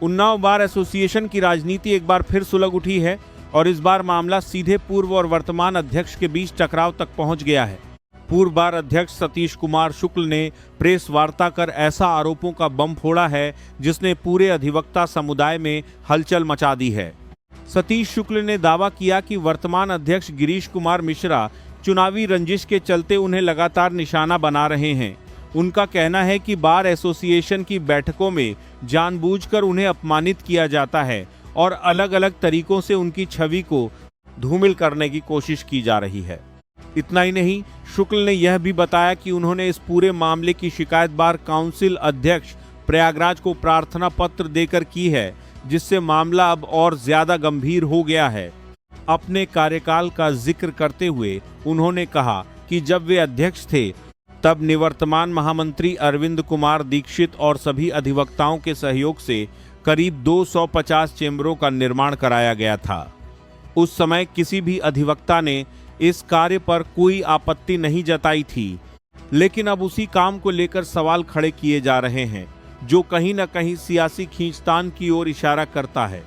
Unnao bar association की राजनीति एक बार फिर सुलग उठी है और इस बार मामला सीधे पूर्व और वर्तमान अध्यक्ष के बीच टकराव तक पहुंच गया है। पूर्व बार अध्यक्ष सतीश कुमार शुक्ल ने प्रेस वार्ता कर ऐसा आरोपों का बम फोड़ा है जिसने पूरे अधिवक्ता समुदाय में हलचल मचा दी है। सतीश शुक्ल ने दावा किया कि वर्तमान अध्यक्ष गिरीश कुमार मिश्रा चुनावी रंजिश के चलते उन्हें लगातार निशाना बना रहे हैं। उनका कहना है कि बार एसोसिएशन की बैठकों में जानबूझकर उन्हें अपमानित किया जाता है और अलग अलग तरीकों से उनकी छवि को धूमिल करने की कोशिश की जा रही है। इतना ही नहीं, शुक्ल ने यह भी बताया कि उन्होंने इस पूरे मामले की शिकायत बार काउंसिल अध्यक्ष प्रयागराज को प्रार्थना पत्र देकर की है, जिससे मामला अब और ज्यादा गंभीर हो गया है। अपने कार्यकाल का जिक्र करते हुए उन्होंने कहा कि जब वे अध्यक्ष थे तब निवर्तमान महामंत्री अरविंद कुमार दीक्षित और सभी अधिवक्ताओं के सहयोग से करीब 250 चेंबरों का निर्माण कराया गया था। उस समय किसी भी अधिवक्ता ने इस कार्य पर कोई आपत्ति नहीं जताई थी, लेकिन अब उसी काम को लेकर सवाल खड़े किए जा रहे हैं, जो कहीं न कहीं सियासी खींचतान की ओर इशारा करता है।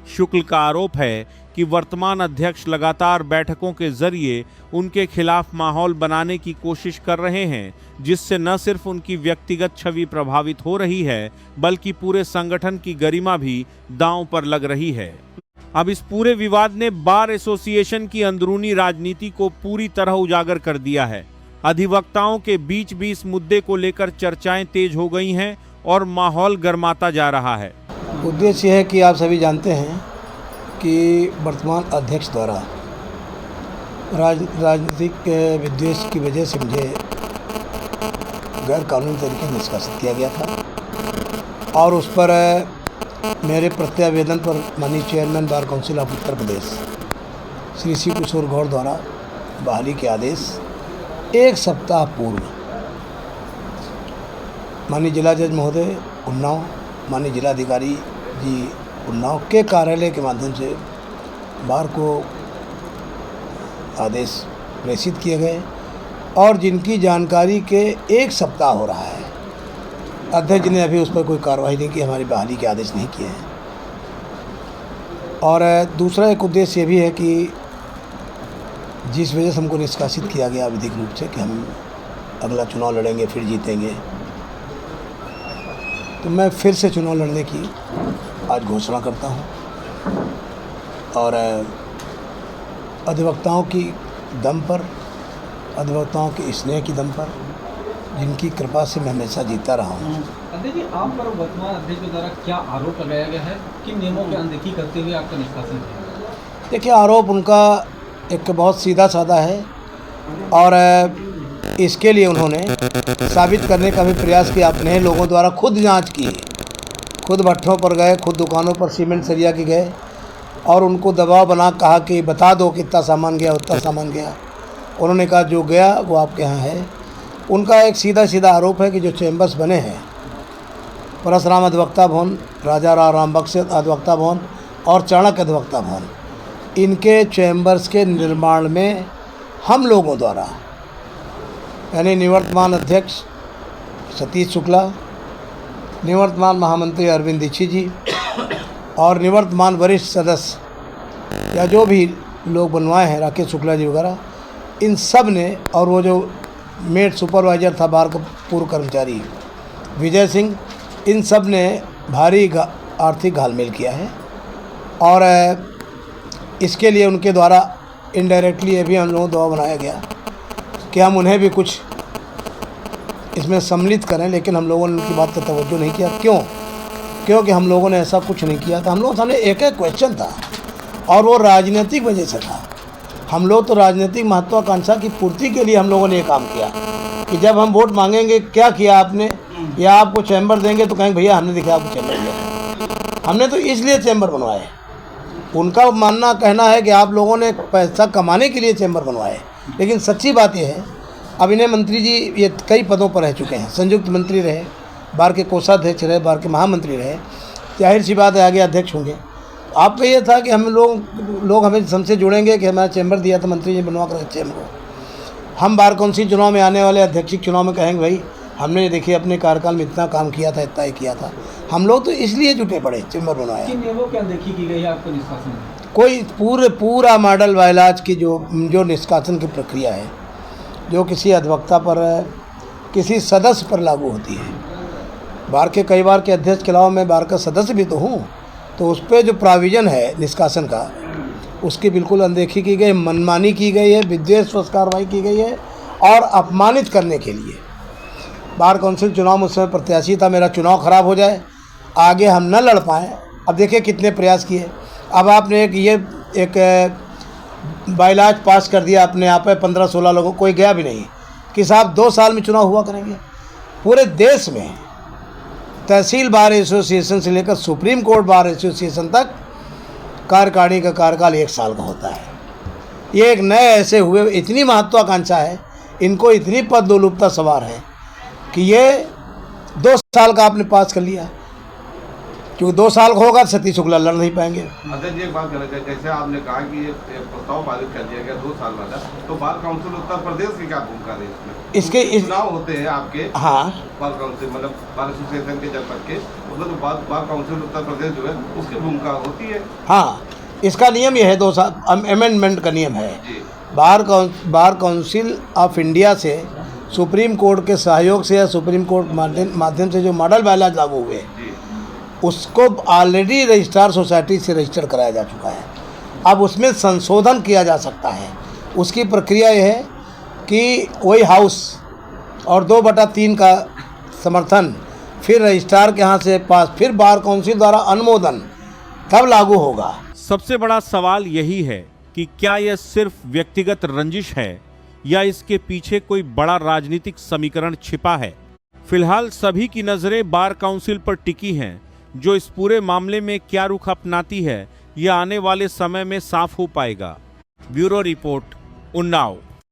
शुक्ल का आरोप है कि वर्तमान अध्यक्ष लगातार बैठकों के जरिए उनके खिलाफ माहौल बनाने की कोशिश कर रहे हैं, जिससे न सिर्फ उनकी व्यक्तिगत छवि प्रभावित हो रही है, बल्कि पूरे संगठन की गरिमा भी दांव पर लग रही है। अब इस पूरे विवाद ने बार एसोसिएशन की अंदरूनी राजनीति को पूरी तरह उजागर कर दिया है। अधिवक्ताओं के बीच भी इस मुद्दे को लेकर चर्चाएं तेज हो गई हैं और माहौल गर्माता जा रहा है। उद्देश्य है कि आप सभी जानते हैं कि वर्तमान अध्यक्ष द्वारा राजनीतिक विद्वेष की वजह से मुझे गैर कानूनी तरीके से निष्कासित किया गया था और उस पर मेरे प्रत्यावेदन पर माननीय chairman bar council of Uttar Pradesh Shri सी किशोर गौड़ द्वारा बहाली के आदेश एक सप्ताह पूर्व माननीय जिला जज महोदय उन्नाव, माननीय जिलाधिकारी जी उन्नाव के कार्यालय के माध्यम से बार को आदेश प्रेषित किए गए और जिनकी जानकारी के एक सप्ताह हो रहा है। अध्यक्ष ने अभी उस पर कोई कार्रवाई नहीं की, हमारी बहाली के आदेश नहीं किए हैं। और दूसरा एक उद्देश्य ये भी है कि जिस वजह से हमको निष्कासित किया गया विधिक रूप से कि हम अगला चुनाव लड़ेंगे फिर जीतेंगे, तो मैं फिर से चुनाव लड़ने की आज घोषणा करता हूं और अधिवक्ताओं की दम पर, अधिवक्ताओं के स्नेह की दम पर, जिनकी कृपा से मैं हमेशा जीता रहा हूं। अध्यक्ष जी, आप पर वर्तमान अध्यक्ष के द्वारा क्या आरोप लगाया गया है? किन नियमों की अनदेखी करते हुए आपका निष्कासन किया? देखिए, आरोप उनका एक बहुत सीधा साधा है और इसके लिए उन्होंने साबित करने का भी प्रयास किया। अपने लोगों द्वारा खुद जांच की, खुद भट्ठों पर गए, खुद दुकानों पर सीमेंट सरिया के गए और उनको दबाव बना कहा कि बता दो कितना सामान गया, उतना सामान गया। उन्होंने कहा जो गया वो आपके यहाँ है। उनका एक सीधा सीधा आरोप है कि जो चैम्बर्स बने हैं, परशुराम अधिवक्ता भवन, राजा राम बख्श अधिवक्ता भवन और चाणक्य अधिवक्ता भवन, इनके चैम्बर्स के निर्माण में हम लोगों द्वारा यानी निवर्तमान अध्यक्ष सतीश शुक्ला, निवर्तमान महामंत्री अरविंद दीक्षित जी और निवर्तमान वरिष्ठ सदस्य या जो भी लोग बनवाए हैं, राकेश शुक्ला जी वगैरह, इन सब ने, और वो जो मेड सुपरवाइज़र था बार का पूर्व कर्मचारी विजय सिंह, इन सब ने भारी आर्थिक घालमेल किया है। और इसके लिए उनके द्वारा इनडायरेक्टली ये भी हम लोगों द्वारा बनाया गया कि हम उन्हें भी कुछ इसमें सम्मिलित करें, लेकिन हम लोगों ने उनकी बात पर तवज्जो नहीं किया। क्यों? क्योंकि हम लोगों ने ऐसा कुछ नहीं किया था। हम लोगों के सामने एक एक क्वेश्चन था और वो राजनीतिक वजह से था। हम लोग तो राजनीतिक महत्वाकांक्षा की पूर्ति के लिए हम लोगों ने ये काम किया कि जब हम वोट मांगेंगे क्या किया आपने, या आपको चैम्बर देंगे तो कहेंगे भैया हमने दिखाया आपको चैम्बर दिया, हमने तो इसलिए चैम्बर बनवाए। उनका मानना कहना है कि आप लोगों ने पैसा कमाने के लिए चैम्बर बनवाए, लेकिन सच्ची बात यह है, अब इन्हें मंत्री जी ये कई पदों पर रह चुके हैं। संयुक्त मंत्री रहे, बार के कोषाध्यक्ष रहे, बार के महामंत्री रहे, जाहिर सी बात है आगे अध्यक्ष होंगे। आपका ये था कि हम लोग हमें हमसे जुड़ेंगे कि हमारा चैम्बर दिया था मंत्री जी बनवा कर चैम्बर। हम बार काउंसिल चुनाव में आने वाले अध्यक्षिक चुनाव में कहेंगे भाई हमने देखिए अपने कार्यकाल में इतना काम किया था, इतना ही किया था। हम लोग तो इसलिए जुटे पड़े चैम्बर बनवाया। किन नियमों की अनदेखी की गई है आपके निष्कासन में? कोई पूरा मॉडल वाइलाज की जो निष्कासन की प्रक्रिया है, जो किसी अधिवक्ता पर, किसी सदस्य पर लागू होती है। बार के कई बार के अध्यक्ष के अलावा मैं बार का सदस्य भी तो हूँ, तो उस पर जो प्रोविज़न है निष्कासन का, उसकी बिल्कुल अनदेखी की गई, मनमानी की गई है, विद्वेषवश कार्रवाई की गई है और अपमानित करने के लिए। बार काउंसिल चुनाव में उस समय प्रत्याशी था, मेरा चुनाव खराब हो जाए, आगे हम न लड़ पाएँ। अब देखिए कितने प्रयास किए। अब आपने एक बाइलाज पास कर दिया अपने यहाँ पे 15-16 लोगों, कोई गया भी नहीं कि साहब 2 साल में चुनाव हुआ करेंगे। पूरे देश में तहसील बार एसोसिएशन से लेकर सुप्रीम कोर्ट बार एसोसिएशन तक कार्यकारिणी का कार्यकाल 1 साल का होता है। ये एक नए ऐसे हुए, इतनी महत्वाकांक्षा है, इनको इतनी पदलोलुपता सवार है कि ये 2 साल का आपने पास कर लिया, क्योंकि 2 साल का होगा सतीश शुक्ला लड़ नहीं पाएंगे। अध्यक्ष जी एक बात कहना चाहिए, जैसे आपने कहा कि ये प्रस्ताव पारित कर दिया गया 2 साल वाला, तो बार काउंसिल उत्तर प्रदेश की क्या भूमिका है इसमें? इसके चुनाव होते हैं आपके, हाँ, बार काउंसिल मतलब बार एसोसिएशन के जनपद के, मतलब तो बार काउंसिल उत्तर प्रदेश जो है उसकी भूमिका होती है। हाँ, इसका नियम यह है 2 साल, अमेंडमेंट का नियम है। जी। बार काउंसिल ऑफ इंडिया से सुप्रीम कोर्ट के सहयोग से या सुप्रीम कोर्ट माध्यम से जो मॉडल बाइलाज लागू हुए, जी। उसको ऑलरेडी रजिस्ट्रार सोसाइटी से रजिस्टर कराया जा चुका है। अब उसमें संशोधन किया जा सकता है। उसकी प्रक्रिया यह है कि वही हाउस और 2/3 का समर्थन, फिर रजिस्ट्रार के यहाँ से पास, फिर बार काउंसिल द्वारा अनुमोदन, तब लागू होगा। सबसे बड़ा सवाल यही है कि क्या यह सिर्फ व्यक्तिगत रंजिश है या इसके पीछे कोई बड़ा राजनीतिक समीकरण छिपा है। फिलहाल सभी की नजरें बार काउंसिल पर टिकी हैं, जो इस पूरे मामले में क्या रुख अपनाती है यह आने वाले समय में साफ हो पाएगा। Bureau report, Unnao.